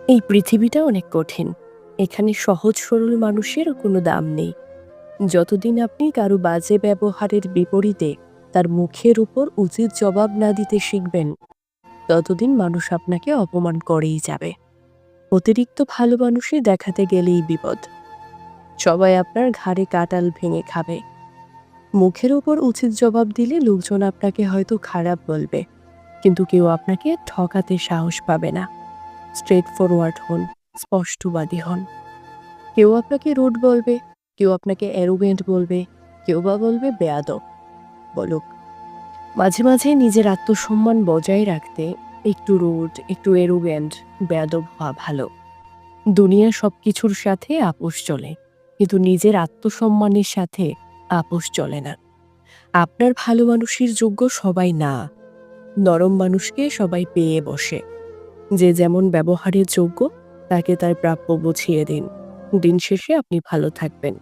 এই পৃথিবীটা অনেক কঠিন। এখানে সহজ সরল মানুষের কোনো দাম নেই। যতদিন আপনি কারো বাজে ব্যবহারের বিপরীতে তার মুখের উপর উচিত জবাব না দিতে শিখবেন, ততদিন মানুষ আপনাকে অপমান করেই যাবে। অতিরিক্ত ভালো মানুষই দেখাতে গেলেই বিপদ। সবাই আপনার ঘাড়ে কাঁটাল ভেঙে খাবে। মুখের উপর উচিত জবাব দিলে লোকজন আপনাকে হয়তো খারাপ বলবে, কিন্তু কেউ আপনাকে ঠকাতে সাহস পাবে না। স্ট্রেট ফরওয়ার্ড হন, স্পষ্টবাদী হন। কেউ আপনাকে রুড বলবে, কেউ আপনাকে অ্যারোগেন্ট বলবে, কেউ বা বলবে বেয়াদব। বলুক। মাঝে মাঝে নিজের আত্মসম্মান বজায় রাখতে একটু রুড, একটু অ্যারোগেন্ট, বেয়াদব হওয়া ভালো। দুনিয়ার সবকিছুর সাথে আপোষ চলে, কিন্তু নিজের আত্মসম্মানের সাথে আপোষ চলে না। আপনার ভালো মানুষের যোগ্য সবাই না। নরম মানুষকে সবাই পেয়ে বসে। যে যেমন ব্যবহারের যোগ্য তাকে তার প্রাপ্য বুঝিয়ে দিন। দিন শেষে আপনি ভালো থাকবেন।